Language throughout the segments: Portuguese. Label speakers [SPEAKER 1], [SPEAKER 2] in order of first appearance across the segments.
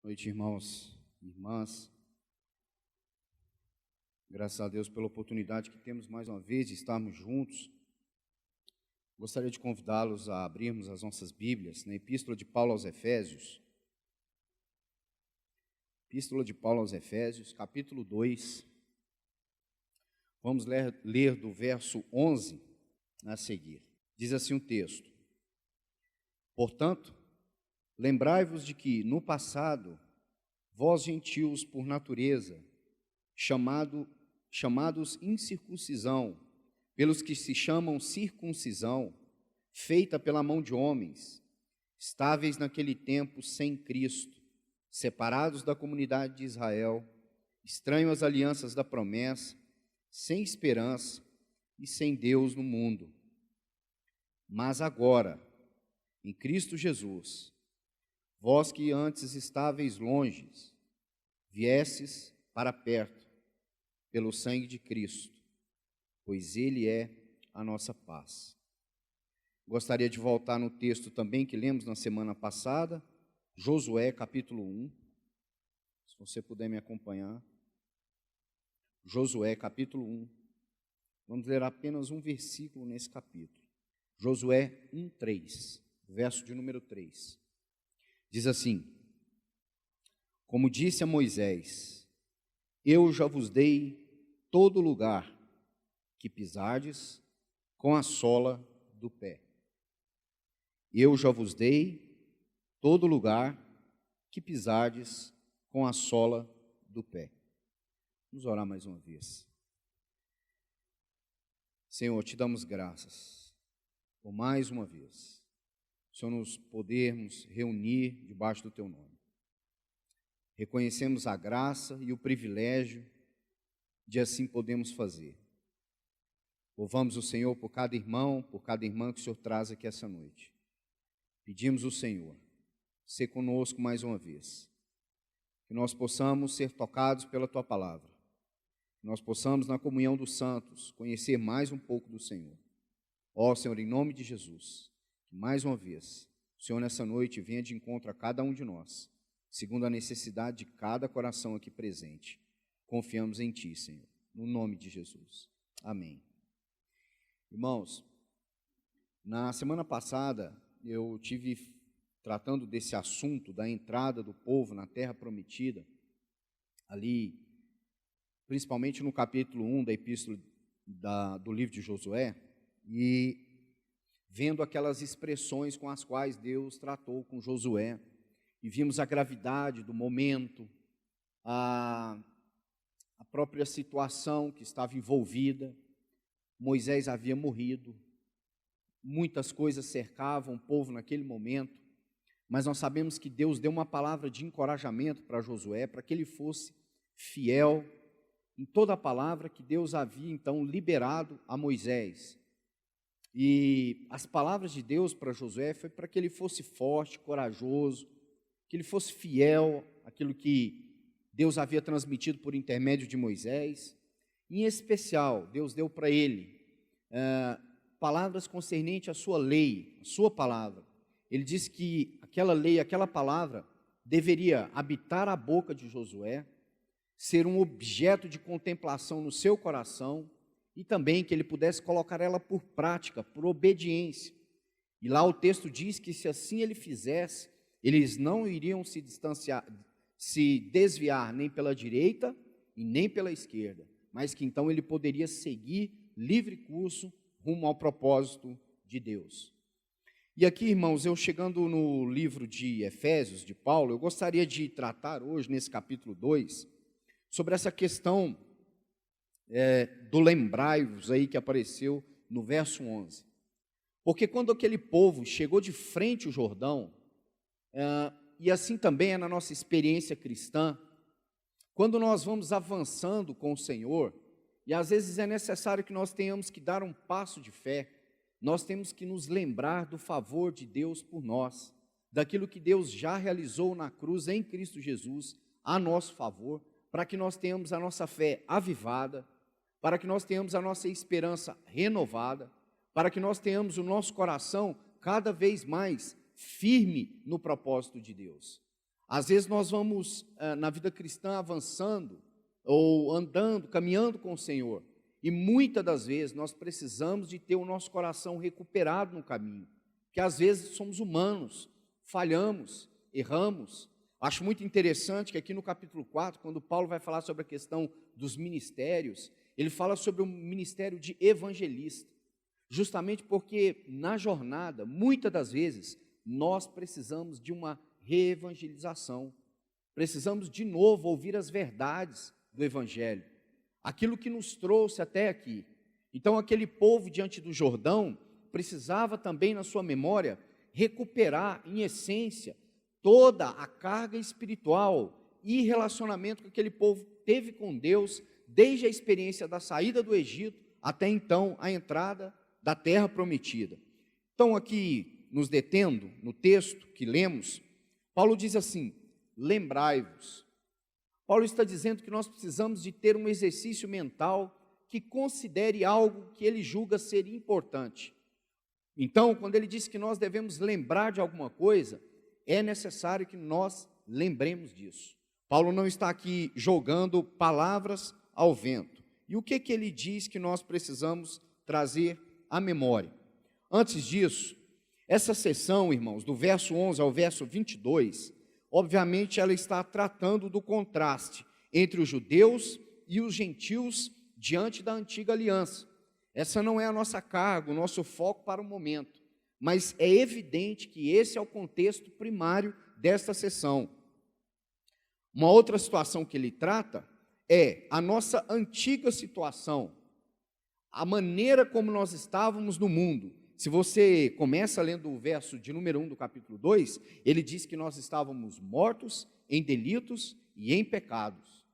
[SPEAKER 1] Boa noite, irmãos e irmãs. Graças a Deus pela oportunidade que temos mais uma vez de estarmos juntos. Gostaria de convidá-los a abrirmos as nossas Bíblias na Epístola de Paulo aos Efésios. Epístola de Paulo aos Efésios, capítulo 2. Vamos ler do verso 11 a seguir. Diz assim o texto: Portanto, lembrai-vos de que, no passado, vós gentios por natureza, chamados incircuncisão, pelos que se chamam circuncisão, feita pela mão de homens, estáveis naquele tempo sem Cristo, separados da comunidade de Israel, estranhos às alianças da promessa, sem esperança e sem Deus no mundo. Mas agora, em Cristo Jesus, vós que antes estáveis longe, viestes para perto, pelo sangue de Cristo, pois Ele é a nossa paz. Gostaria de voltar no texto também que lemos na semana passada, Josué capítulo 1, se você puder me acompanhar. Josué capítulo 1, vamos ler apenas um versículo nesse capítulo. Josué 1:3, verso de número 3. Diz assim: Como disse a Moisés, eu já vos dei todo lugar que pisardes com a sola do pé. Eu já vos dei todo lugar que pisardes com a sola do pé. Vamos orar mais uma vez. Senhor, te damos graças por mais uma vez, Senhor, nos podermos reunir debaixo do Teu nome. Reconhecemos a graça e o privilégio de assim podermos fazer. Louvamos o Senhor por cada irmão, por cada irmã que o Senhor traz aqui essa noite. Pedimos ao Senhor, ser conosco mais uma vez, que nós possamos ser tocados pela Tua palavra, que nós possamos, na comunhão dos santos, conhecer mais um pouco do Senhor. Ó Senhor, em nome de Jesus, que mais uma vez, o Senhor nessa noite venha de encontro a cada um de nós, segundo a necessidade de cada coração aqui presente. Confiamos em Ti, Senhor, no nome de Jesus. Amém. Irmãos, na semana passada, eu tive tratando desse assunto da entrada do povo na Terra Prometida, ali, principalmente no capítulo 1 da Epístola do livro de Josué, e vendo aquelas expressões com as quais Deus tratou com Josué, e vimos a gravidade do momento, a própria situação que estava envolvida. Moisés havia morrido, muitas coisas cercavam o povo naquele momento, mas nós sabemos que Deus deu uma palavra de encorajamento para Josué, para que ele fosse fiel em toda a palavra que Deus havia então liberado a Moisés. E as palavras de Deus para Josué foi para que ele fosse forte, corajoso, que ele fosse fiel àquilo que Deus havia transmitido por intermédio de Moisés. Em especial, Deus deu para ele palavras concernentes à sua lei, à sua palavra. Ele disse que aquela lei, aquela palavra, deveria habitar a boca de Josué, ser um objeto de contemplação no seu coração, e também que ele pudesse colocar ela por prática, por obediência. E lá o texto diz que se assim ele fizesse, eles não iriam se desviar nem pela direita e nem pela esquerda, mas que então ele poderia seguir livre curso rumo ao propósito de Deus. E aqui, irmãos, eu chegando no livro de Efésios, de Paulo, eu gostaria de tratar hoje, nesse capítulo 2, sobre essa questão do lembrai-vos aí que apareceu no verso 11. Porque quando aquele povo chegou de frente ao Jordão, e assim também é na nossa experiência cristã, quando nós vamos avançando com o Senhor, e às vezes é necessário que nós tenhamos que dar um passo de fé, nós temos que nos lembrar do favor de Deus por nós, daquilo que Deus já realizou na cruz em Cristo Jesus, a nosso favor, para que nós tenhamos a nossa fé avivada, para que nós tenhamos a nossa esperança renovada, para que nós tenhamos o nosso coração cada vez mais firme no propósito de Deus. Às vezes nós vamos, na vida cristã, avançando, ou andando, caminhando com o Senhor, e muitas das vezes nós precisamos de ter o nosso coração recuperado no caminho, porque às vezes somos humanos, falhamos, erramos. Acho muito interessante que aqui no capítulo 4, quando Paulo vai falar sobre a questão dos ministérios, ele fala sobre o ministério de evangelista, justamente porque na jornada, muitas das vezes, nós precisamos de uma reevangelização, precisamos de novo ouvir as verdades do Evangelho, aquilo que nos trouxe até aqui. Então aquele povo diante do Jordão precisava também na sua memória recuperar em essência toda a carga espiritual e relacionamento que aquele povo teve com Deus desde a experiência da saída do Egito até então a entrada da terra prometida. Então aqui, nos detendo no texto que lemos, Paulo diz assim: lembrai-vos. Paulo está dizendo que nós precisamos de ter um exercício mental que considere algo que ele julga ser importante. Então, quando ele diz que nós devemos lembrar de alguma coisa, é necessário que nós lembremos disso. Paulo não está aqui jogando palavras ao vento. E o que ele diz que nós precisamos trazer à memória? Antes disso, essa seção, irmãos, do verso 11 ao verso 22, obviamente ela está tratando do contraste entre os judeus e os gentios diante da antiga aliança. Essa não é a nossa carga, o nosso foco para o momento, mas é evidente que esse é o contexto primário desta seção. Uma outra situação que ele trata é a nossa antiga situação, a maneira como nós estávamos no mundo. Se você começa lendo o verso de número 1 do capítulo 2, ele diz que nós estávamos mortos em delitos e em pecados.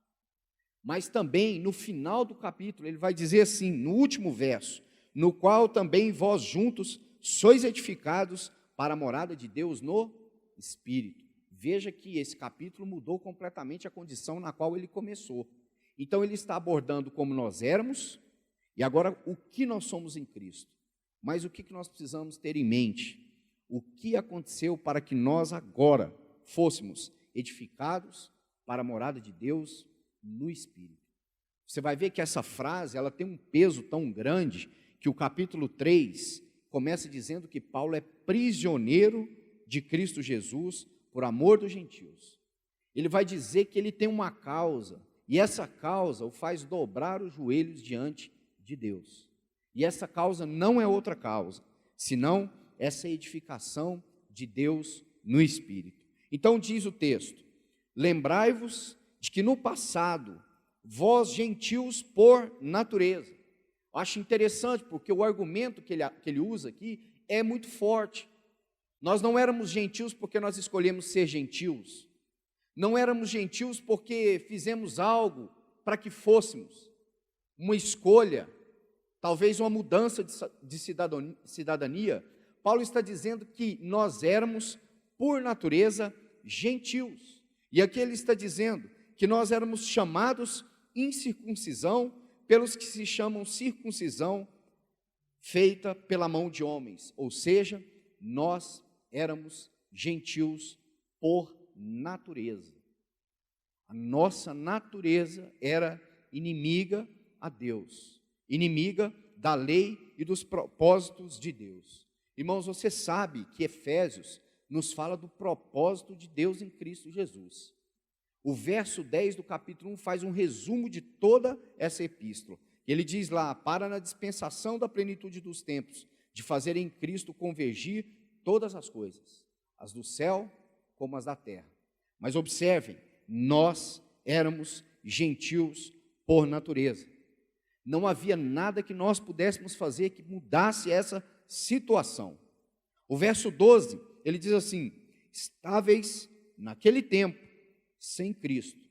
[SPEAKER 1] Mas também, no final do capítulo, ele vai dizer assim, no último verso, no qual também vós juntos sois edificados para a morada de Deus no Espírito. Veja que esse capítulo mudou completamente a condição na qual ele começou. Então ele está abordando como nós éramos, e agora o que nós somos em Cristo. Mas o que nós precisamos ter em mente? O que aconteceu para que nós agora fôssemos edificados para a morada de Deus no Espírito? Você vai ver que essa frase ela tem um peso tão grande que o capítulo 3 começa dizendo que Paulo é prisioneiro de Cristo Jesus por amor dos gentios. Ele vai dizer que ele tem uma causa, e essa causa o faz dobrar os joelhos diante de Deus. E essa causa não é outra causa, senão essa edificação de Deus no Espírito. Então diz o texto: lembrai-vos de que no passado, vós gentios por natureza. Eu acho interessante, porque o argumento que ele usa aqui é muito forte. Nós não éramos gentios porque nós escolhemos ser gentios. Não éramos gentios porque fizemos algo para que fôssemos. Uma escolha, talvez uma mudança de cidadania. Paulo está dizendo que nós éramos, por natureza, gentios. E aqui ele está dizendo que nós éramos chamados incircuncisão pelos que se chamam circuncisão feita pela mão de homens. Ou seja, nós éramos gentios por natureza. A nossa natureza era inimiga a Deus, inimiga da lei e dos propósitos de Deus. Irmãos, você sabe que Efésios nos fala do propósito de Deus em Cristo Jesus. O verso 10 do capítulo 1 faz um resumo de toda essa epístola. Ele diz lá: para na dispensação da plenitude dos tempos, de fazer em Cristo convergir todas as coisas, as do céu como as da terra. Mas observem, nós éramos gentios por natureza. Não havia nada que nós pudéssemos fazer que mudasse essa situação. O verso 12, ele diz assim: estáveis naquele tempo sem Cristo,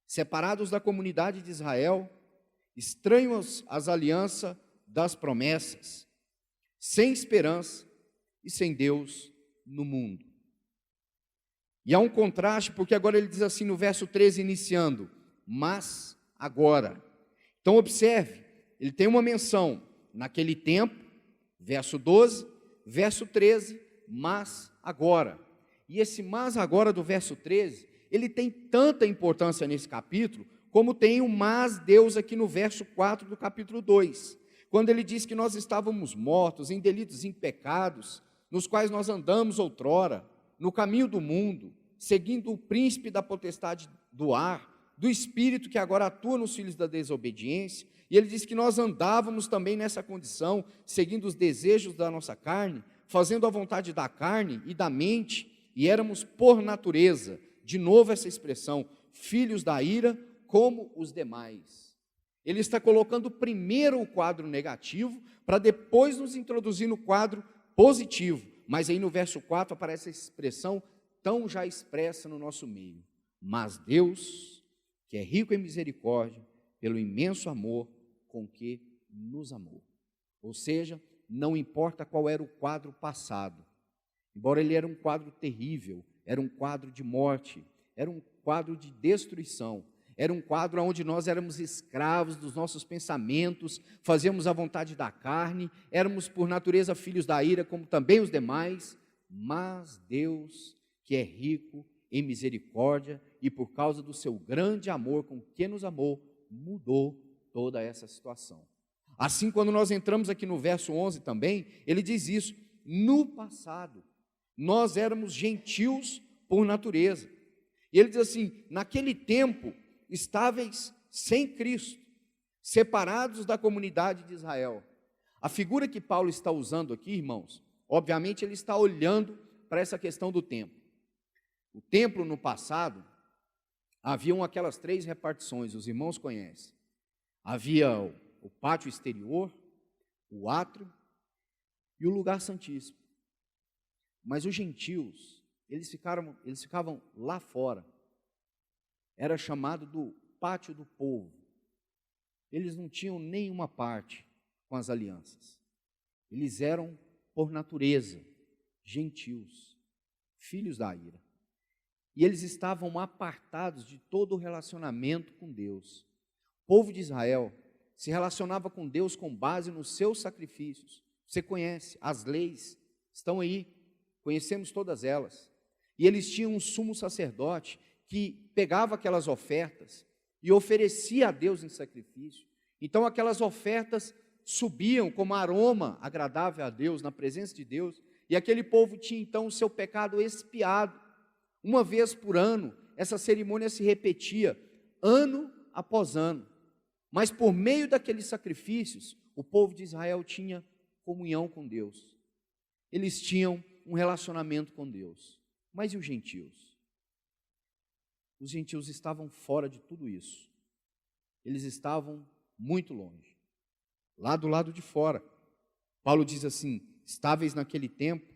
[SPEAKER 1] separados da comunidade de Israel, estranhos às alianças das promessas, sem esperança e sem Deus no mundo. E há um contraste, porque agora ele diz assim no verso 13, iniciando: mas agora. Então observe, ele tem uma menção, naquele tempo, verso 12, verso 13, mas agora. E esse mas agora do verso 13, ele tem tanta importância nesse capítulo, como tem o mas Deus aqui no verso 4 do capítulo 2, quando ele diz que nós estávamos mortos em delitos e em pecados, nos quais nós andamos outrora, no caminho do mundo, seguindo o príncipe da potestade do ar, do espírito que agora atua nos filhos da desobediência, e ele diz que nós andávamos também nessa condição, seguindo os desejos da nossa carne, fazendo a vontade da carne e da mente, e éramos por natureza, de novo essa expressão, filhos da ira, como os demais. Ele está colocando primeiro o quadro negativo, para depois nos introduzir no quadro positivo, mas aí no verso 4 aparece a expressão tão já expressa no nosso meio, mas Deus, que é rico em misericórdia, pelo imenso amor com que nos amou. Ou seja, não importa qual era o quadro passado, embora ele era um quadro terrível, era um quadro de morte, era um quadro de destruição, era um quadro onde nós éramos escravos dos nossos pensamentos, fazíamos a vontade da carne, éramos por natureza filhos da ira, como também os demais, mas Deus, que é rico em misericórdia e por causa do seu grande amor com que nos amou, mudou toda essa situação. Assim, quando nós entramos aqui no verso 11 também, ele diz isso, no passado, nós éramos gentios por natureza. E ele diz assim, naquele tempo, estáveis sem Cristo, separados da comunidade de Israel. A figura que Paulo está usando aqui, irmãos, obviamente ele está olhando para essa questão do templo. O templo no passado, haviam aquelas 3 repartições, os irmãos conhecem. Havia o pátio exterior, o átrio e o lugar santíssimo. Mas os gentios, eles ficavam lá fora. Era chamado do pátio do povo. Eles não tinham nenhuma parte com as alianças. Eles eram, por natureza, gentios, filhos da ira. E eles estavam apartados de todo o relacionamento com Deus. O povo de Israel se relacionava com Deus com base nos seus sacrifícios. Você conhece, as leis estão aí, conhecemos todas elas. E eles tinham um sumo sacerdote que pegava aquelas ofertas e oferecia a Deus em sacrifício. Então aquelas ofertas subiam como aroma agradável a Deus, na presença de Deus, e aquele povo tinha então o seu pecado expiado. Uma vez por ano, essa cerimônia se repetia, ano após ano. Mas por meio daqueles sacrifícios, o povo de Israel tinha comunhão com Deus. Eles tinham um relacionamento com Deus. Mas e os gentios? Os gentios estavam fora de tudo isso. Eles estavam muito longe, lá do lado de fora. Paulo diz assim, estáveis naquele tempo,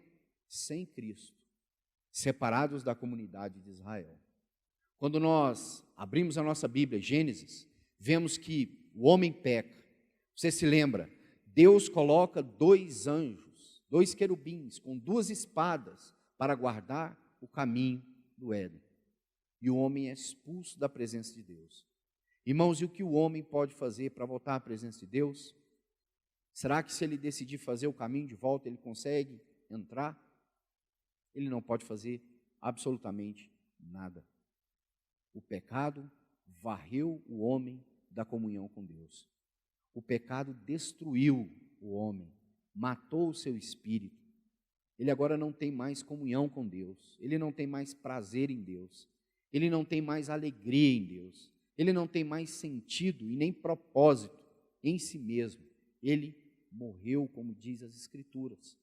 [SPEAKER 1] sem Cristo, separados da comunidade de Israel. Quando nós abrimos a nossa Bíblia, Gênesis, vemos que o homem peca. Você se lembra? Deus coloca 2 anjos, 2 querubins, com 2 espadas, para guardar o caminho do Éden. E o homem é expulso da presença de Deus. Irmãos, e o que o homem pode fazer para voltar à presença de Deus? Será que se ele decidir fazer o caminho de volta, ele consegue entrar? Ele não pode fazer absolutamente nada. O pecado varreu o homem da comunhão com Deus. O pecado destruiu o homem, matou o seu espírito. Ele agora não tem mais comunhão com Deus, ele não tem mais prazer em Deus, ele não tem mais alegria em Deus, ele não tem mais sentido e nem propósito em si mesmo. Ele morreu, como diz as Escrituras.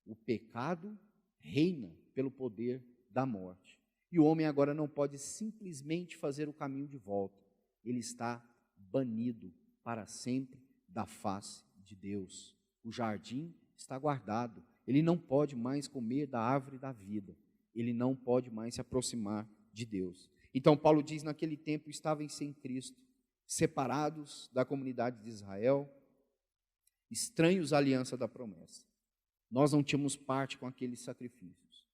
[SPEAKER 1] O pecado reina pelo poder da morte. E o homem agora não pode simplesmente fazer o caminho de volta. Ele está banido para sempre da face de Deus. O jardim está guardado. Ele não pode mais comer da árvore da vida. Ele não pode mais se aproximar de Deus. Então Paulo diz, naquele tempo estavam sem Cristo, separados da comunidade de Israel, estranhos à aliança da promessa. Nós não tínhamos parte com aqueles sacrifícios.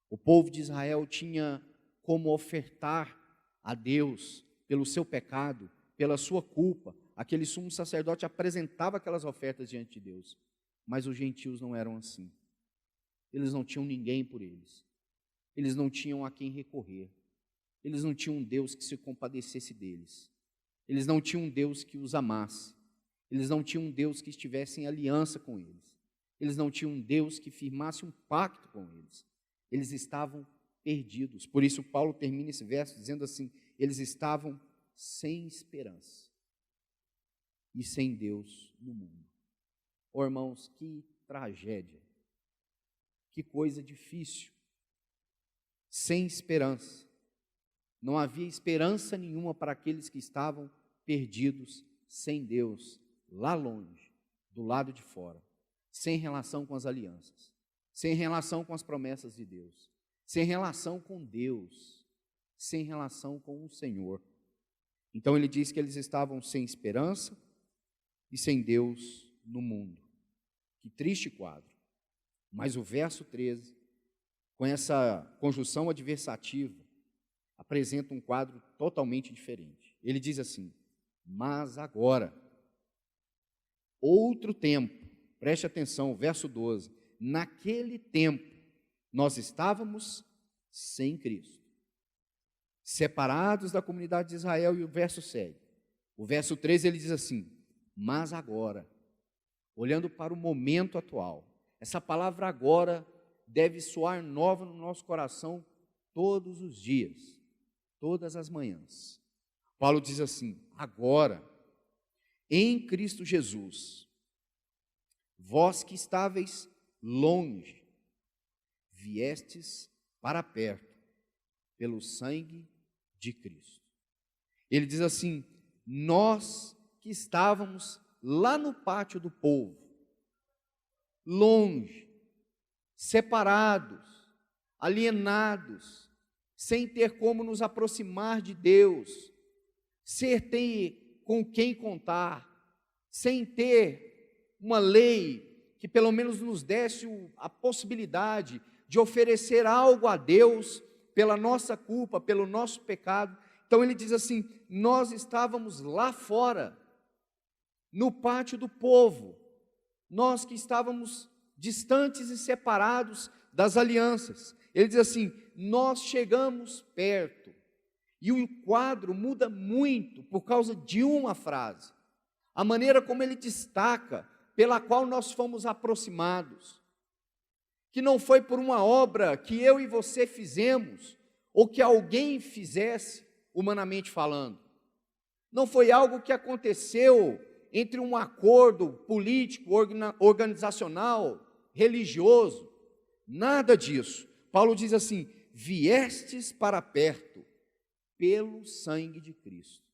[SPEAKER 1] O povo de Israel tinha como ofertar a Deus pelo seu pecado, pela sua culpa. Aquele sumo sacerdote apresentava aquelas ofertas diante de Deus. Mas os gentios não eram assim. Eles não tinham ninguém por eles. eles não tinham a quem recorrer, eles não tinham um Deus que se compadecesse deles, eles não tinham um Deus que os amasse, eles não tinham um Deus que estivesse em aliança com eles, eles não tinham um Deus que firmasse um pacto com eles estavam perdidos. Por isso Paulo termina esse verso dizendo assim: eles estavam sem esperança e sem Deus no mundo. Oh, irmãos, que tragédia, que coisa difícil, sem esperança, não havia esperança nenhuma para aqueles que estavam perdidos, sem Deus, lá longe, do lado de fora, sem relação com as alianças, sem relação com as promessas de Deus, sem relação com Deus, sem relação com o Senhor. Então ele diz que eles estavam sem esperança e sem Deus no mundo. Que triste quadro. Mas o verso 13, com essa conjunção adversativa, apresenta um quadro totalmente diferente. Ele diz assim: mas agora, outro tempo, preste atenção, verso 12, naquele tempo, nós estávamos sem Cristo, separados da comunidade de Israel, e o verso segue. O verso 13 ele diz assim: mas agora, olhando para o momento atual, essa palavra agora deve soar nova no nosso coração todos os dias, todas as manhãs. Paulo diz assim: agora, em Cristo Jesus, vós que estáveis longe, viestes para perto, pelo sangue de Cristo. Ele diz assim: nós que estávamos lá no pátio do povo, longe, separados, alienados, sem ter como nos aproximar de Deus, sem ter com quem contar, sem ter uma lei que pelo menos nos desse a possibilidade de oferecer algo a Deus pela nossa culpa, pelo nosso pecado. Então ele diz assim: nós estávamos lá fora, no pátio do povo, nós que estávamos distantes e separados das alianças. Ele diz assim: nós chegamos perto. E o quadro muda muito por causa de uma frase, a maneira como ele destaca, pela qual nós fomos aproximados, que não foi por uma obra que eu e você fizemos, ou que alguém fizesse, humanamente falando, não foi algo que aconteceu entre um acordo político, organizacional, religioso, nada disso. Paulo diz assim: viestes para perto, pelo sangue de Cristo.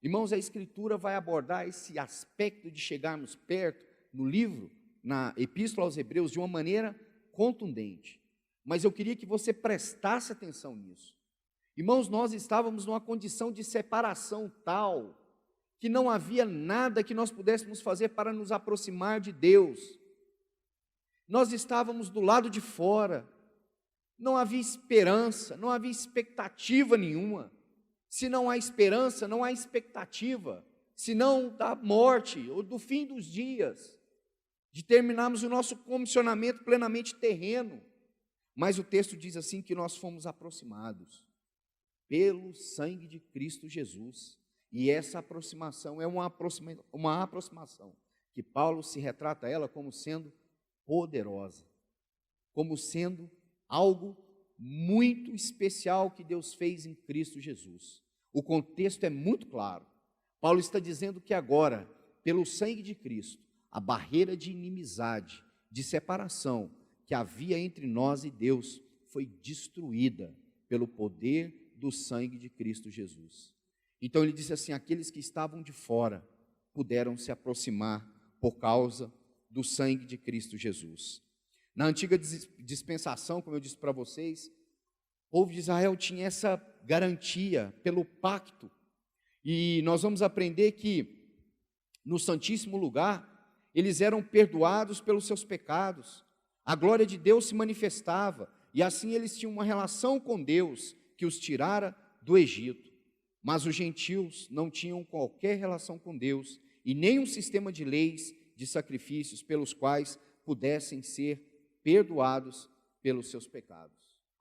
[SPEAKER 1] Irmãos, a Escritura vai abordar esse aspecto de chegarmos perto no livro, na Epístola aos Hebreus, de uma maneira contundente. Mas eu queria que você prestasse atenção nisso. Irmãos, nós estávamos numa condição de separação tal, que não havia nada que nós pudéssemos fazer para nos aproximar de Deus. Nós estávamos do lado de fora, não havia esperança, não havia expectativa nenhuma. Se não há esperança, não há expectativa, senão da morte ou do fim dos dias, de terminarmos o nosso comissionamento plenamente terreno. Mas o texto diz assim que nós fomos aproximados pelo sangue de Cristo Jesus. E essa aproximação é uma aproximação que Paulo se retrata ela como sendo poderosa, como sendo algo muito especial que Deus fez em Cristo Jesus. O contexto é muito claro. Paulo está dizendo que agora, pelo sangue de Cristo, a barreira de inimizade, de separação que havia entre nós e Deus foi destruída pelo poder do sangue de Cristo Jesus. Então ele disse assim: aqueles que estavam de fora puderam se aproximar por causa do sangue de Cristo Jesus. Na antiga dispensação, como eu disse para vocês, o povo de Israel tinha essa garantia pelo pacto. E nós vamos aprender que no Santíssimo Lugar, eles eram perdoados pelos seus pecados. A glória de Deus se manifestava, e assim eles tinham uma relação com Deus que os tirara do Egito. Mas os gentios não tinham qualquer relação com Deus e nem um sistema de leis, de sacrifícios pelos quais pudessem ser perdoados pelos seus pecados.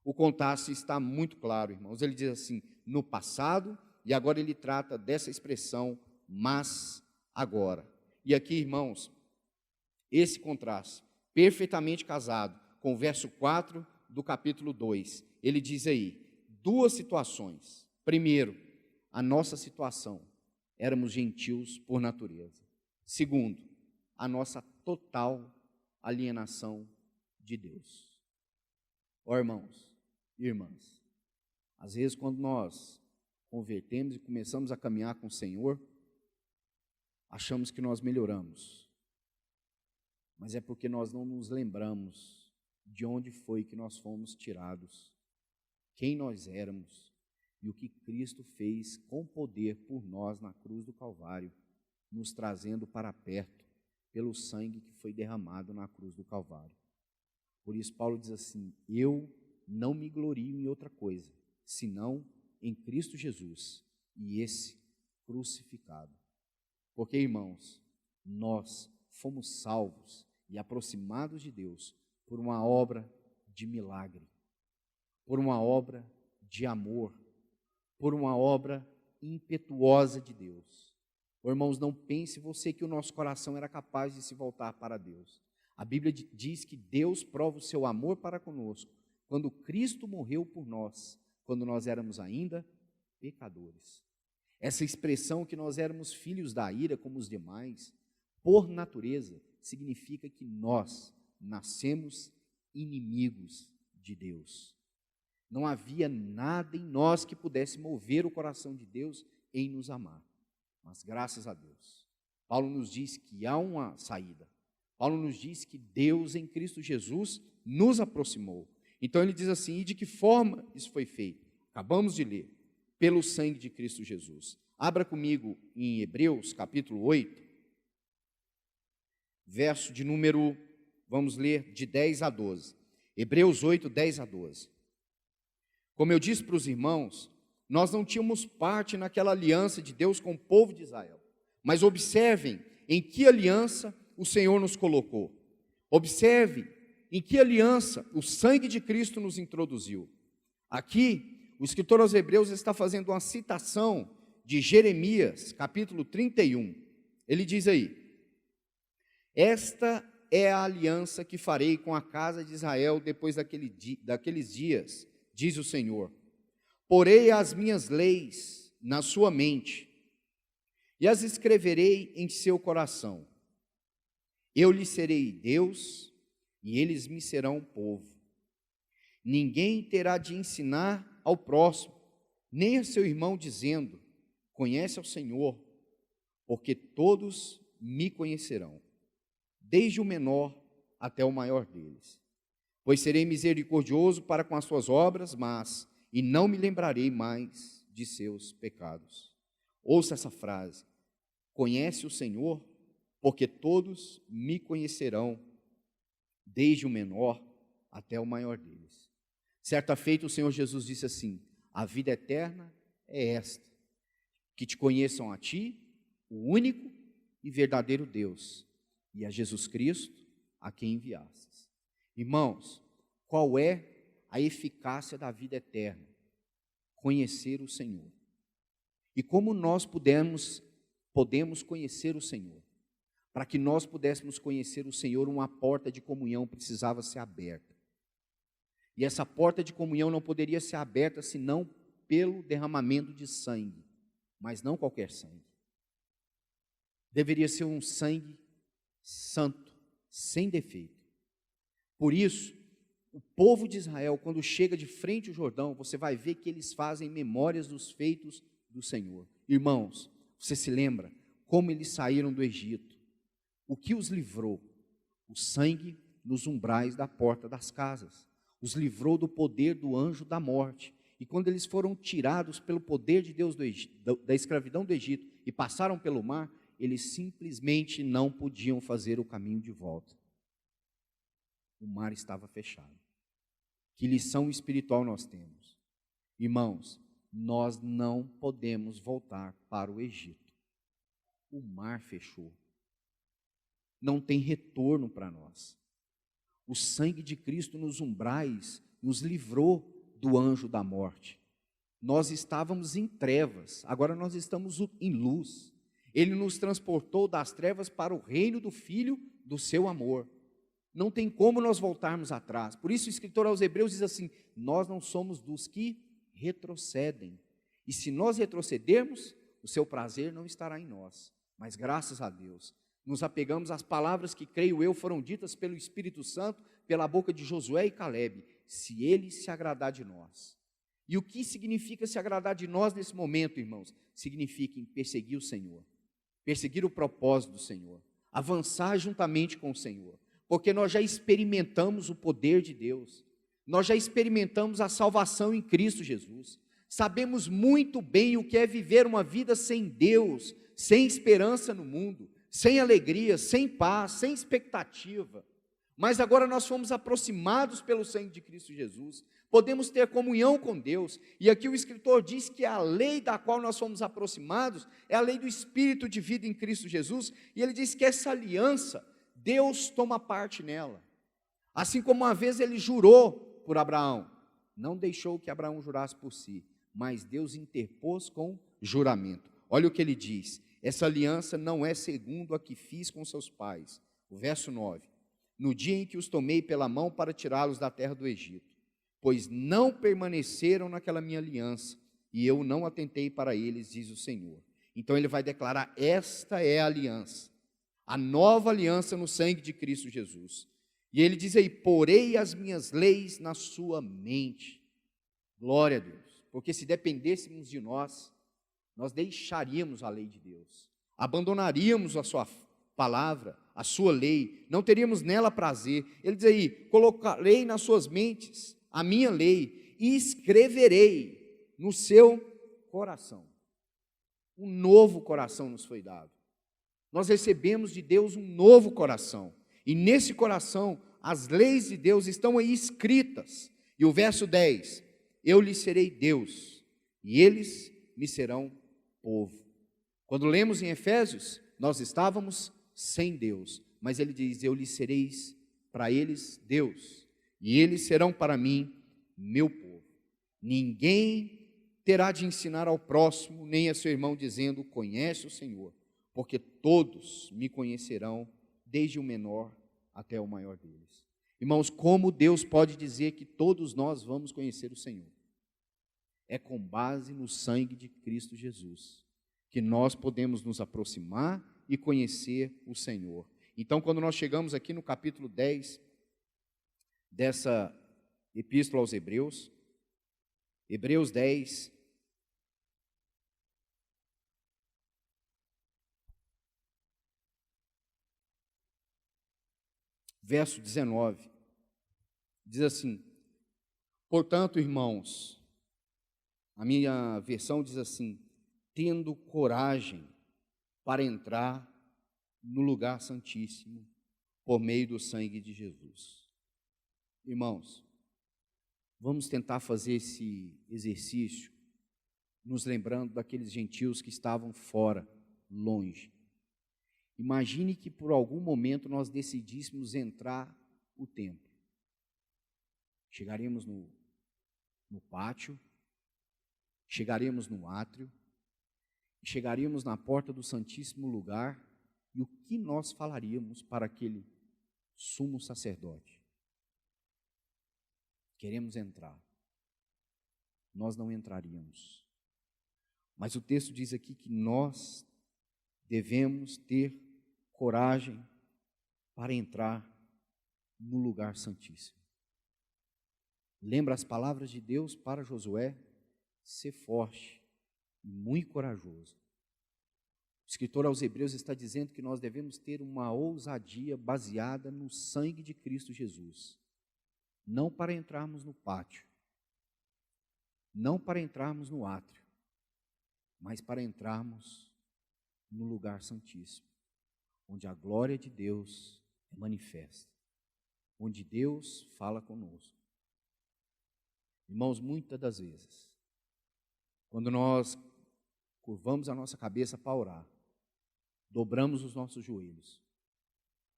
[SPEAKER 1] o contraste está muito claro, irmãos. Ele diz assim, no passado, e agora ele trata dessa expressão, mas agora. E aqui, irmãos, esse contraste, perfeitamente casado com o verso 4 do capítulo 2, ele diz aí, duas situações. Primeiro, a nossa situação, éramos gentios por natureza. Segundo, a nossa total alienação de Deus. Ó irmãos e irmãs, às vezes quando nós convertemos e começamos a caminhar com o Senhor, achamos que nós melhoramos, mas é porque nós não nos lembramos de onde foi que nós fomos tirados, quem nós éramos e o que Cristo fez com poder por nós na cruz do Calvário, nos trazendo para perto pelo sangue que foi derramado na cruz do Calvário. Por isso Paulo diz assim, eu não me glorio em outra coisa, senão em Cristo Jesus e esse crucificado. Porque, irmãos, nós fomos salvos e aproximados de Deus por uma obra de milagre, por uma obra de amor, por uma obra impetuosa de Deus. Irmãos, não pense você que o nosso coração era capaz de se voltar para Deus. A Bíblia diz que Deus prova o seu amor para conosco, quando Cristo morreu por nós, quando nós éramos ainda pecadores. Essa expressão que nós éramos filhos da ira como os demais, por natureza, significa que nós nascemos inimigos de Deus. Não havia nada em nós que pudesse mover o coração de Deus em nos amar. Mas graças a Deus, Paulo nos diz que há uma saída. Paulo nos diz que Deus em Cristo Jesus nos aproximou. Então ele diz assim, e de que forma isso foi feito? Acabamos de ler, pelo sangue de Cristo Jesus. Abra comigo em Hebreus capítulo 8, verso de número, vamos ler de 10 a 12. Hebreus 8, 10 a 12. Como eu disse para os irmãos, nós não tínhamos parte naquela aliança de Deus com o povo de Israel. Mas observem em que aliança o Senhor nos colocou. Observe em que aliança o sangue de Cristo nos introduziu. Aqui, o escritor aos Hebreus está fazendo uma citação de Jeremias, capítulo 31. Ele diz aí, esta é a aliança que farei com a casa de Israel depois daqueles dias, diz o Senhor. Porei as minhas leis na sua mente e as escreverei em seu coração. Eu lhes serei Deus e eles me serão povo. Ninguém terá de ensinar ao próximo, nem a seu irmão, dizendo, conhece ao Senhor, porque todos me conhecerão, desde o menor até o maior deles. Pois serei misericordioso para com as suas obras, mas e não me lembrarei mais de seus pecados. Ouça essa frase, conhece o Senhor, porque todos me conhecerão, desde o menor até o maior deles. Certa feita o Senhor Jesus disse assim, a vida eterna é esta, que te conheçam a ti, o único e verdadeiro Deus, e a Jesus Cristo, a quem enviastes. Irmãos, qual é a eficácia da vida eterna? Conhecer o Senhor. E como nós podemos conhecer o Senhor? Para que nós pudéssemos conhecer o Senhor, uma porta de comunhão precisava ser aberta. E essa porta de comunhão não poderia ser aberta senão pelo derramamento de sangue, mas não qualquer sangue. Deveria ser um sangue santo, sem defeito. Por isso, o povo de Israel, quando chega de frente ao Jordão, você vai ver que eles fazem memórias dos feitos do Senhor. Irmãos, você se lembra como eles saíram do Egito? O que os livrou? O sangue nos umbrais da porta das casas. Os livrou do poder do anjo da morte. E quando eles foram tirados pelo poder de Deus da escravidão do Egito e passaram pelo mar, eles simplesmente não podiam fazer o caminho de volta. O mar estava fechado. Que lição espiritual nós temos? Irmãos, nós não podemos voltar para o Egito. O mar fechou. Não tem retorno para nós. O sangue de Cristo nos umbrais nos livrou do anjo da morte. Nós estávamos em trevas, agora nós estamos em luz. Ele nos transportou das trevas para o reino do Filho do seu amor. Não tem como nós voltarmos atrás. Por isso o escritor aos Hebreus diz assim: nós não somos dos que retrocedem. E se nós retrocedermos, o seu prazer não estará em nós. Mas graças a Deus, nos apegamos às palavras que, creio eu, foram ditas pelo Espírito Santo, pela boca de Josué e Calebe: se ele se agradar de nós. E o que significa se agradar de nós nesse momento, irmãos? Significa em perseguir o Senhor, perseguir o propósito do Senhor, avançar juntamente com o Senhor, porque nós já experimentamos o poder de Deus, nós já experimentamos a salvação em Cristo Jesus, sabemos muito bem o que é viver uma vida sem Deus, sem esperança no mundo, sem alegria, sem paz, sem expectativa. Mas agora nós fomos aproximados pelo sangue de Cristo Jesus, podemos ter comunhão com Deus, e aqui o escritor diz que a lei da qual nós fomos aproximados é a lei do Espírito de vida em Cristo Jesus, e ele diz que essa aliança, Deus toma parte nela, assim como uma vez ele jurou por Abraão, não deixou que Abraão jurasse por si, mas Deus interpôs com juramento. Olha o que ele diz: essa aliança não é segundo a que fiz com seus pais. O verso 9: no dia em que os tomei pela mão para tirá-los da terra do Egito, pois não permaneceram naquela minha aliança, e eu não atentei para eles, diz o Senhor. Então ele vai declarar: esta é a aliança, a nova aliança no sangue de Cristo Jesus. E ele diz aí: porei as minhas leis na sua mente. Glória a Deus, porque se dependêssemos de nós, nós deixaríamos a lei de Deus, abandonaríamos a sua palavra, a sua lei, não teríamos nela prazer. Ele diz aí: colocarei nas suas mentes a minha lei e escreverei no seu coração. Um novo coração nos foi dado. Nós recebemos de Deus um novo coração, e nesse coração as leis de Deus estão aí escritas. E o verso 10: eu lhes serei Deus, e eles me serão povo. Quando lemos em Efésios, nós estávamos sem Deus, mas ele diz: eu lhes serei para eles Deus, e eles serão para mim meu povo. Ninguém terá de ensinar ao próximo, nem a seu irmão, dizendo: conhece o Senhor, porque todos me conhecerão, desde o menor até o maior deles. Irmãos, como Deus pode dizer que todos nós vamos conhecer o Senhor? É com base no sangue de Cristo Jesus que nós podemos nos aproximar e conhecer o Senhor. Então, quando nós chegamos aqui no capítulo 10 dessa epístola aos Hebreus, Hebreus 10, verso 19, diz assim: portanto, irmãos, a minha versão diz assim: tendo coragem para entrar no lugar santíssimo por meio do sangue de Jesus. Irmãos, vamos tentar fazer esse exercício nos lembrando daqueles gentios que estavam fora, longe. Imagine que por algum momento nós decidíssemos entrar no templo. Chegaríamos no pátio, chegaríamos no átrio, chegaríamos na porta do Santíssimo Lugar, e o que nós falaríamos para aquele sumo sacerdote? Queremos entrar. Nós não entraríamos. Mas o texto diz aqui que nós devemos ter coragem para entrar no lugar santíssimo. Lembra as palavras de Deus para Josué? Ser forte e muito corajoso. O escritor aos Hebreus está dizendo que nós devemos ter uma ousadia baseada no sangue de Cristo Jesus. Não para entrarmos no pátio, não para entrarmos no átrio, mas para entrarmos no lugar santíssimo, onde a glória de Deus é manifesta, onde Deus fala conosco. Irmãos, muitas das vezes, quando nós curvamos a nossa cabeça para orar, dobramos os nossos joelhos,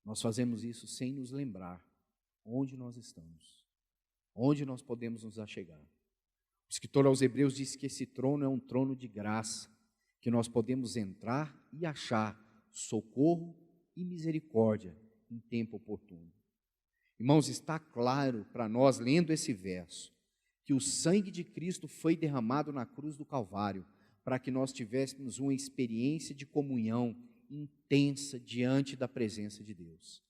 [SPEAKER 1] nós fazemos isso sem nos lembrar onde nós estamos, onde nós podemos nos achegar. O escritor aos Hebreus diz que esse trono é um trono de graça, que nós podemos entrar e achar socorro e misericórdia em tempo oportuno. Irmãos, está claro para nós, lendo esse verso, que o sangue de Cristo foi derramado na cruz do Calvário, para que nós tivéssemos uma experiência de comunhão intensa diante da presença de Deus.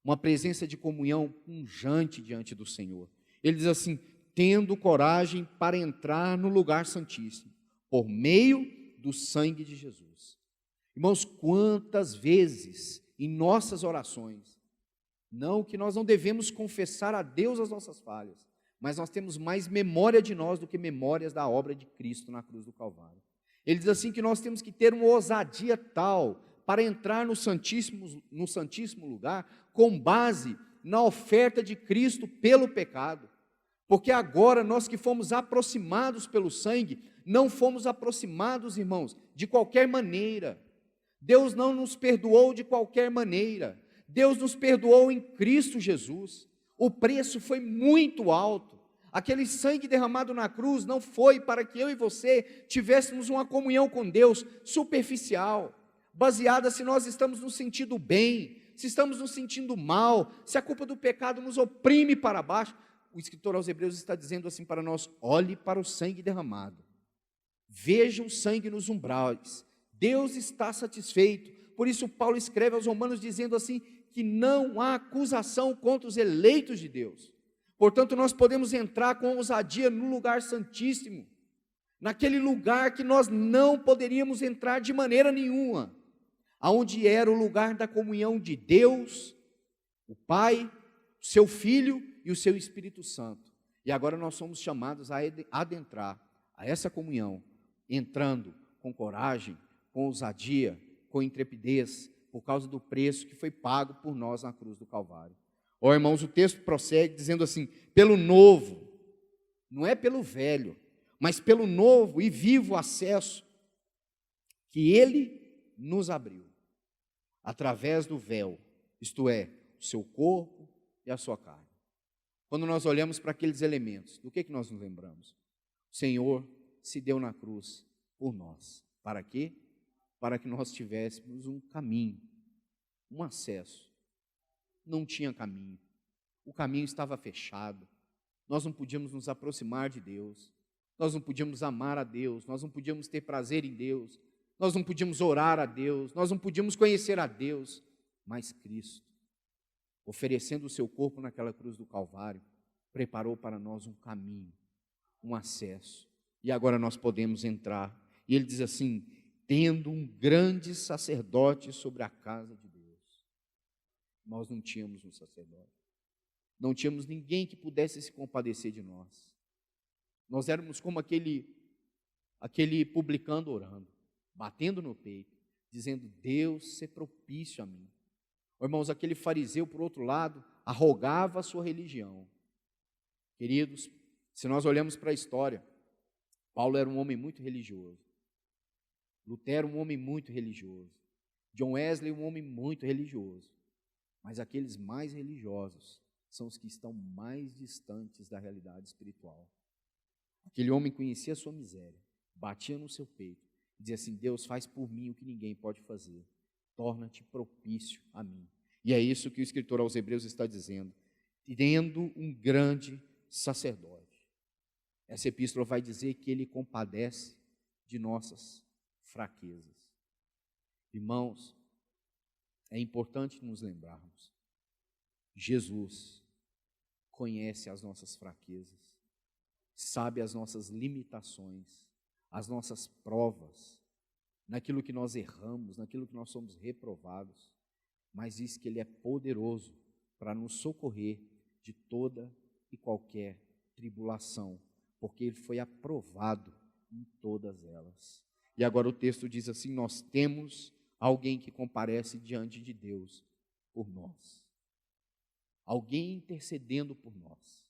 [SPEAKER 1] Uma presença de comunhão pujante diante do Senhor. Ele diz assim: tendo coragem para entrar no lugar santíssimo, por meio do sangue de Jesus. Irmãos, quantas vezes em nossas orações, não que nós não devemos confessar a Deus as nossas falhas, mas nós temos mais memória de nós do que memórias da obra de Cristo na cruz do Calvário. Ele diz assim que nós temos que ter uma ousadia tal para entrar no santíssimo lugar com base na oferta de Cristo pelo pecado. Porque agora nós que fomos aproximados pelo sangue, não fomos aproximados, irmãos, de qualquer maneira. Deus não nos perdoou de qualquer maneira. Deus nos perdoou em Cristo Jesus. O preço foi muito alto. Aquele sangue derramado na cruz não foi para que eu e você tivéssemos uma comunhão com Deus superficial, baseada se nós estamos nos sentindo bem, se estamos nos sentindo mal, se a culpa do pecado nos oprime para baixo. O escritor aos Hebreus está dizendo assim para nós: olhe para o sangue derramado, veja o sangue nos umbrais, Deus está satisfeito. Por isso Paulo escreve aos Romanos dizendo assim, que não há acusação contra os eleitos de Deus. Portanto, nós podemos entrar com ousadia no lugar santíssimo, naquele lugar que nós não poderíamos entrar de maneira nenhuma, aonde era o lugar da comunhão de Deus, o Pai, o seu Filho e o seu Espírito Santo. E agora nós somos chamados a adentrar a essa comunhão, entrando com coragem, com ousadia, com intrepidez, por causa do preço que foi pago por nós na cruz do Calvário. Ó, irmãos, o texto prossegue dizendo assim: pelo novo, não é pelo velho, mas pelo novo e vivo acesso que Ele nos abriu, através do véu, isto é, o seu corpo e a sua carne. Quando nós olhamos para aqueles elementos, do que nós nos lembramos? O Senhor se deu na cruz por nós. Para quê? Para que nós tivéssemos um caminho, um acesso. Não tinha caminho, o caminho estava fechado, nós não podíamos nos aproximar de Deus, nós não podíamos amar a Deus, nós não podíamos ter prazer em Deus, nós não podíamos orar a Deus, nós não podíamos conhecer a Deus, mas Cristo, oferecendo o seu corpo naquela cruz do Calvário, preparou para nós um caminho, um acesso, e agora nós podemos entrar. E ele diz assim: tendo um grande sacerdote sobre a casa de Deus. Nós não tínhamos um sacerdote, não tínhamos ninguém que pudesse se compadecer de nós. Nós éramos como aquele publicano orando, batendo no peito, dizendo: Deus, se propício a mim. Irmãos, aquele fariseu, por outro lado, arrogava a sua religião. Queridos, se nós olhamos para a história, Paulo era um homem muito religioso, Lutero um homem muito religioso, John Wesley um homem muito religioso, mas aqueles mais religiosos são os que estão mais distantes da realidade espiritual. Aquele homem conhecia a sua miséria, batia no seu peito e dizia assim: Deus, faz por mim o que ninguém pode fazer, torna-te propício a mim. E é isso que o escritor aos Hebreus está dizendo, tendo um grande sacerdote. Essa epístola vai dizer que ele compadece de nossas fraquezas. Irmãos, é importante nos lembrarmos, Jesus conhece as nossas fraquezas, sabe as nossas limitações, as nossas provas, naquilo que nós erramos, naquilo que nós somos reprovados, mas diz que Ele é poderoso para nos socorrer de toda e qualquer tribulação, porque Ele foi aprovado em todas elas. E agora o texto diz assim: nós temos alguém que comparece diante de Deus por nós, alguém intercedendo por nós.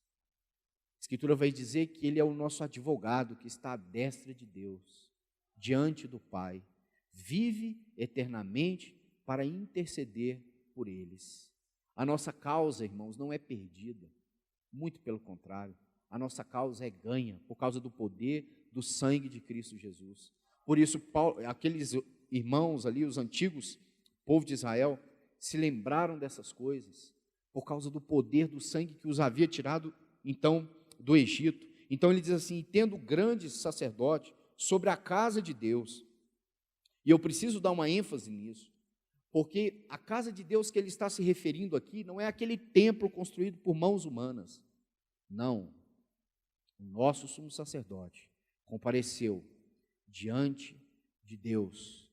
[SPEAKER 1] A Escritura vai dizer que Ele é o nosso advogado, que está à destra de Deus, diante do Pai, vive eternamente para interceder por eles. A nossa causa, irmãos, não é perdida, muito pelo contrário, a nossa causa é ganha, por causa do poder do sangue de Cristo Jesus. Por isso, aqueles irmãos ali, os antigos, povo de Israel, se lembraram dessas coisas, por causa do poder do sangue que os havia tirado, então, do Egito. Então ele diz assim, e tendo grande sacerdote sobre a casa de Deus, e eu preciso dar uma ênfase nisso, porque a casa de Deus que ele está se referindo aqui, não é aquele templo construído por mãos humanas, não, o nosso sumo sacerdote compareceu diante de Deus,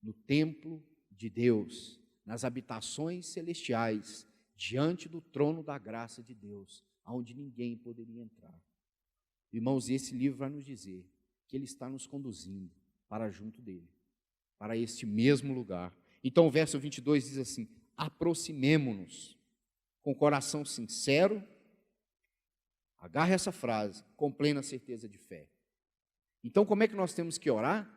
[SPEAKER 1] no templo de Deus, nas habitações celestiais, diante do trono da graça de Deus, aonde ninguém poderia entrar. Irmãos, esse livro vai nos dizer que ele está nos conduzindo para junto dele, para este mesmo lugar. Então o verso 22 diz assim, aproximemo-nos com coração sincero, agarre essa frase, com plena certeza de fé. Então como é que nós temos que orar?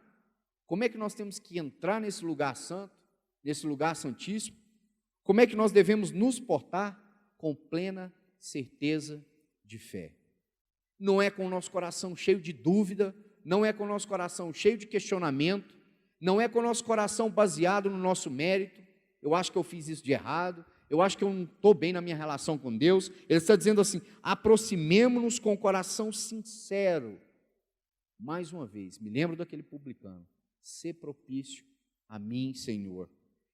[SPEAKER 1] Como é que nós temos que entrar nesse lugar santo, nesse lugar santíssimo? Como é que nós devemos nos portar? Com plena certeza de fé. Não é com o nosso coração cheio de dúvida, não é com o nosso coração cheio de questionamento, não é com o nosso coração baseado no nosso mérito, eu acho que eu fiz isso de errado, eu acho que eu não estou bem na minha relação com Deus. Ele está dizendo assim, aproximemo-nos com o coração sincero. Mais uma vez, me lembro daquele publicano, sê propício a mim, Senhor.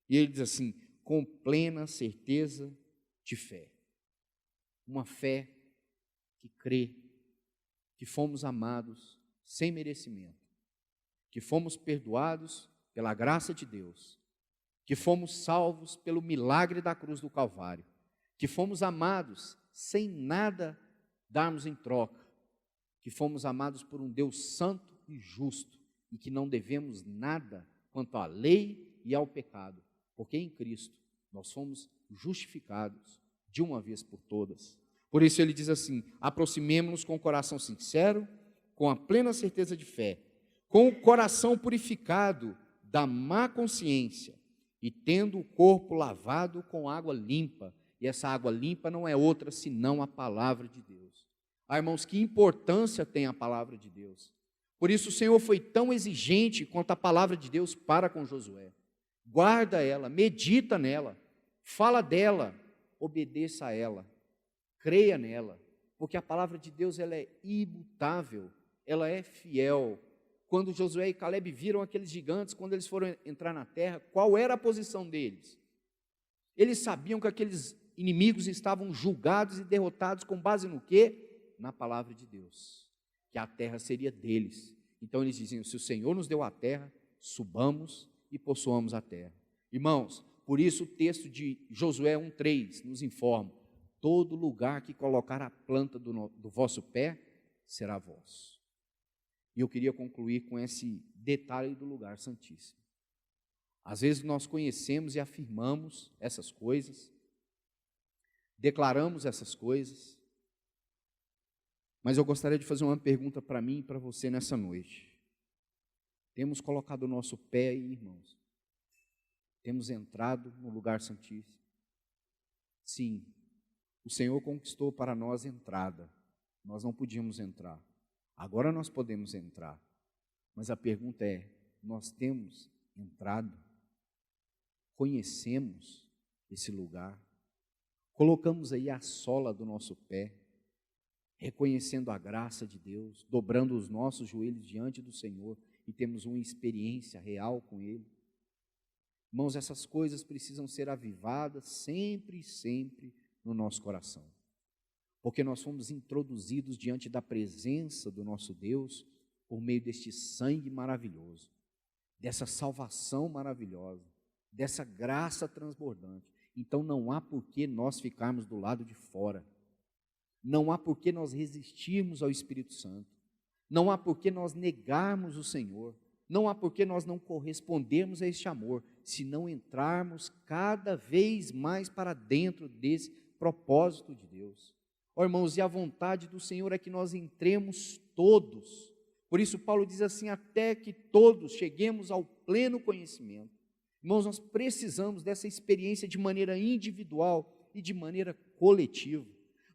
[SPEAKER 1] E ele diz assim, com plena certeza de fé. Uma fé que crê que fomos amados sem merecimento, que fomos perdoados pela graça de Deus, que fomos salvos pelo milagre da cruz do Calvário, que fomos amados sem nada darmos em troca, que fomos amados por um Deus santo e justo, e que não devemos nada quanto à lei e ao pecado, porque em Cristo nós fomos justificados de uma vez por todas. Por isso ele diz assim, aproximemo-nos com o coração sincero, com a plena certeza de fé, com o coração purificado da má consciência e tendo o corpo lavado com água limpa, e essa água limpa não é outra senão a palavra de Deus. Ah, irmãos, que importância tem a palavra de Deus. Por isso o Senhor foi tão exigente quanto a palavra de Deus para com Josué. Guarda ela, medita nela, fala dela, obedeça a ela, creia nela, porque a palavra de Deus ela é imutável, ela é fiel. Quando Josué e Caleb viram aqueles gigantes, quando eles foram entrar na terra, qual era a posição deles? Eles sabiam que aqueles inimigos estavam julgados e derrotados com base no quê? Na palavra de Deus, que a terra seria deles. Então eles diziam, se o Senhor nos deu a terra, subamos e possuamos a terra. Irmãos, por isso o texto de Josué 1,3 nos informa, todo lugar que colocar a planta do vosso pé, será vosso. E eu queria concluir com esse detalhe do lugar santíssimo. Às vezes nós conhecemos e afirmamos essas coisas, declaramos essas coisas, mas eu gostaria de fazer uma pergunta para mim e para você nessa noite. Temos colocado o nosso pé aí, irmãos? Temos entrado no lugar santíssimo? Sim, o Senhor conquistou para nós entrada, nós não podíamos entrar. Agora nós podemos entrar, mas a pergunta é, nós temos entrado? Conhecemos esse lugar? Colocamos aí a sola do nosso pé, reconhecendo a graça de Deus, dobrando os nossos joelhos diante do Senhor e temos uma experiência real com Ele? Irmãos, essas coisas precisam ser avivadas sempre e sempre no nosso coração, porque nós fomos introduzidos diante da presença do nosso Deus por meio deste sangue maravilhoso, dessa salvação maravilhosa, dessa graça transbordante. Então não há por que nós ficarmos do lado de fora, não há por que nós resistirmos ao Espírito Santo, não há por que nós negarmos o Senhor, não há por que nós não correspondermos a este amor, se não entrarmos cada vez mais para dentro desse propósito de Deus. Ó irmãos, e a vontade do Senhor é que nós entremos todos. Por isso Paulo diz assim, até que todos cheguemos ao pleno conhecimento. Irmãos, nós precisamos dessa experiência de maneira individual e de maneira coletiva.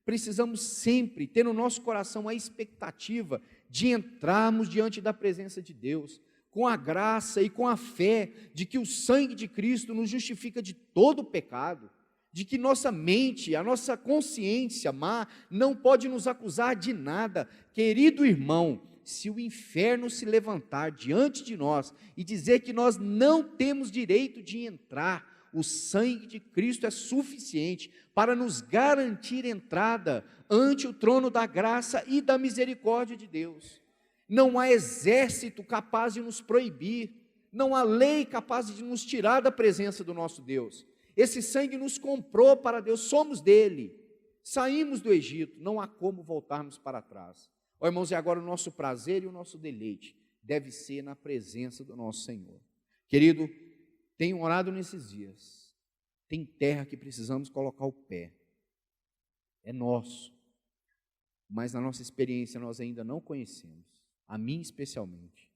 [SPEAKER 1] precisamos sempre ter no nosso coração a expectativa de entrarmos diante da presença de Deus, com a graça e com a fé de que o sangue de Cristo nos justifica de todo o pecado, de que nossa mente, a nossa consciência má, não pode nos acusar de nada. Querido irmão, se o inferno se levantar diante de nós e dizer que nós não temos direito de entrar, o sangue de Cristo é suficiente para nos garantir entrada ante o trono da graça e da misericórdia de Deus. Não há exército capaz de nos proibir, não há lei capaz de nos tirar da presença do nosso Deus. Esse sangue nos comprou para Deus, somos dele, saímos do Egito, não há como voltarmos para trás. Ó irmãos, e agora o nosso prazer e o nosso deleite deve ser na presença do nosso Senhor. Querido, tenho orado nesses dias, tem terra que precisamos colocar o pé, é nosso, mas na nossa experiência nós ainda não conhecemos, a mim especialmente,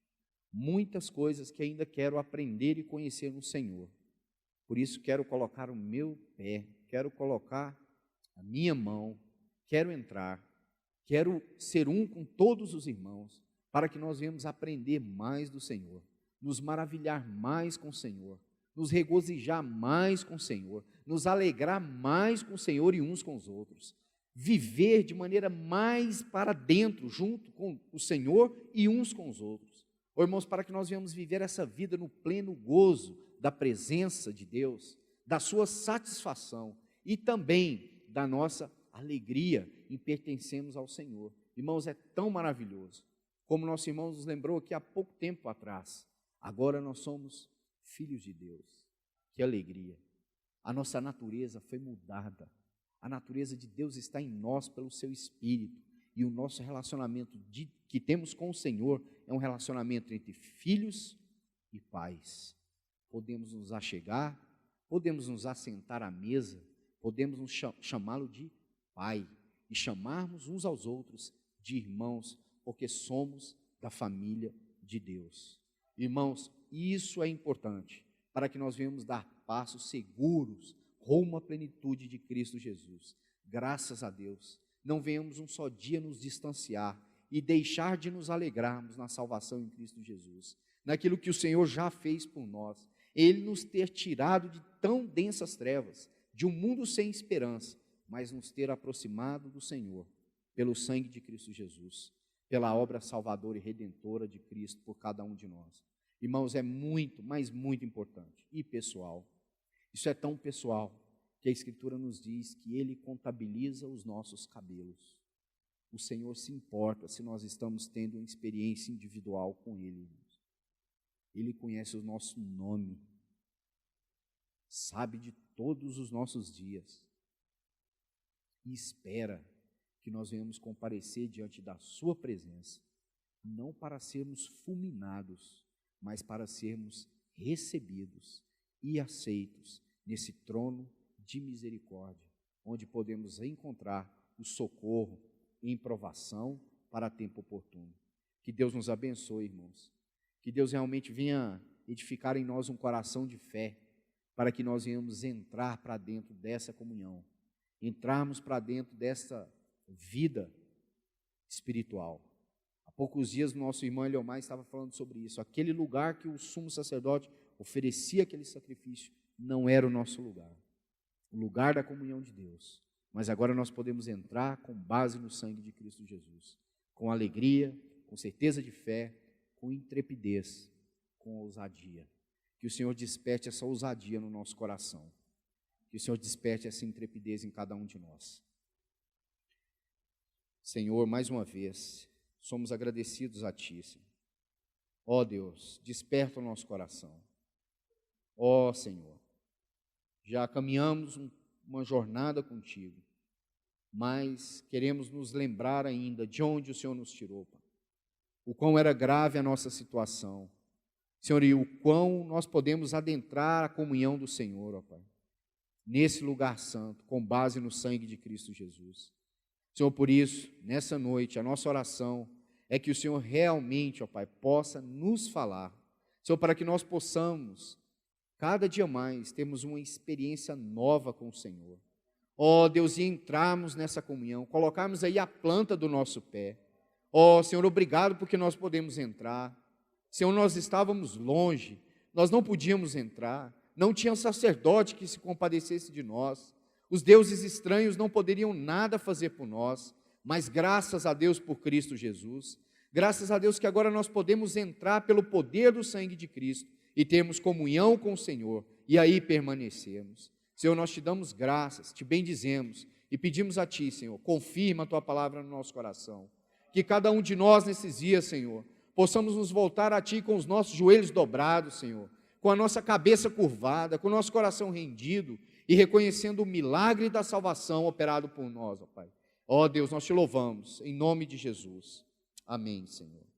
[SPEAKER 1] muitas coisas que ainda quero aprender e conhecer no Senhor. Por isso quero colocar o meu pé, quero colocar a minha mão, quero entrar, quero ser um com todos os irmãos, para que nós venhamos aprender mais do Senhor, nos maravilhar mais com o Senhor, nos regozijar mais com o Senhor, nos alegrar mais com o Senhor e uns com os outros, viver de maneira mais para dentro, junto com o Senhor e uns com os outros. Ô irmãos, para que nós venhamos viver essa vida no pleno gozo da presença de Deus, da sua satisfação e também da nossa alegria em pertencermos ao Senhor. Irmãos, é tão maravilhoso, como nosso irmão nos lembrou aqui há pouco tempo atrás, agora nós somos filhos de Deus. Que alegria! A nossa natureza foi mudada, a natureza de Deus está em nós pelo seu Espírito, e o nosso relacionamento que temos com o Senhor é um relacionamento entre filhos e pais. Podemos nos achegar, podemos nos assentar à mesa, podemos nos chamá-lo de pai, e chamarmos uns aos outros de irmãos, porque somos da família de Deus. Irmãos, isso é importante, para que nós venhamos dar passos seguros rumo à plenitude de Cristo Jesus. Graças a Deus, não venhamos um só dia nos distanciar e deixar de nos alegrarmos na salvação em Cristo Jesus, naquilo que o Senhor já fez por nós, Ele nos ter tirado de tão densas trevas, de um mundo sem esperança, mas nos ter aproximado do Senhor, pelo sangue de Cristo Jesus, pela obra salvadora e redentora de Cristo por cada um de nós. Irmãos, é muito, mas muito importante e pessoal. Isso é tão pessoal que a Escritura nos diz que Ele contabiliza os nossos cabelos. O Senhor se importa se nós estamos tendo uma experiência individual com Ele. Ele conhece o nosso nome, sabe de todos os nossos dias e espera que nós venhamos comparecer diante da sua presença, não para sermos fulminados, mas para sermos recebidos e aceitos nesse trono de misericórdia, onde podemos encontrar o socorro em provação para tempo oportuno. Que Deus nos abençoe, irmãos. Que Deus realmente venha edificar em nós um coração de fé, para que nós venhamos entrar para dentro dessa comunhão, entrarmos para dentro dessa vida espiritual. Há poucos dias o nosso irmão Eliomar estava falando sobre isso. Aquele lugar que o sumo sacerdote oferecia aquele sacrifício não era o nosso lugar, o lugar da comunhão de Deus. Mas agora nós podemos entrar com base no sangue de Cristo Jesus, com alegria, com certeza de fé, com intrepidez, com ousadia. Que o Senhor desperte essa ousadia no nosso coração, que o Senhor desperte essa intrepidez em cada um de nós. Senhor, mais uma vez, somos agradecidos a Ti, Senhor. Ó Deus, desperta o nosso coração. Ó Senhor, já caminhamos uma jornada contigo, mas queremos nos lembrar ainda de onde o Senhor nos tirou, Pai. O quão era grave a nossa situação, Senhor, e o quão nós podemos adentrar a comunhão do Senhor, ó Pai, nesse lugar santo, com base no sangue de Cristo Jesus. Senhor, por isso, nessa noite, a nossa oração é que o Senhor realmente, ó Pai, possa nos falar, Senhor, para que nós possamos, cada dia mais, termos uma experiência nova com o Senhor. Ó Deus, e entrarmos nessa comunhão, colocarmos aí a planta do nosso pé. Ó Senhor, obrigado porque nós podemos entrar. Senhor, nós estávamos longe, nós não podíamos entrar, não tinha um sacerdote que se compadecesse de nós, os deuses estranhos não poderiam nada fazer por nós, mas graças a Deus por Cristo Jesus, graças a Deus que agora nós podemos entrar pelo poder do sangue de Cristo e termos comunhão com o Senhor e aí permanecermos. Senhor, nós te damos graças, te bendizemos e pedimos a Ti, Senhor, confirma a Tua palavra no nosso coração, que cada um de nós nesses dias, Senhor, possamos nos voltar a Ti com os nossos joelhos dobrados, Senhor, com a nossa cabeça curvada, com o nosso coração rendido e reconhecendo o milagre da salvação operado por nós, ó Pai. Ó Deus, nós te louvamos, em nome de Jesus. Amém, Senhor.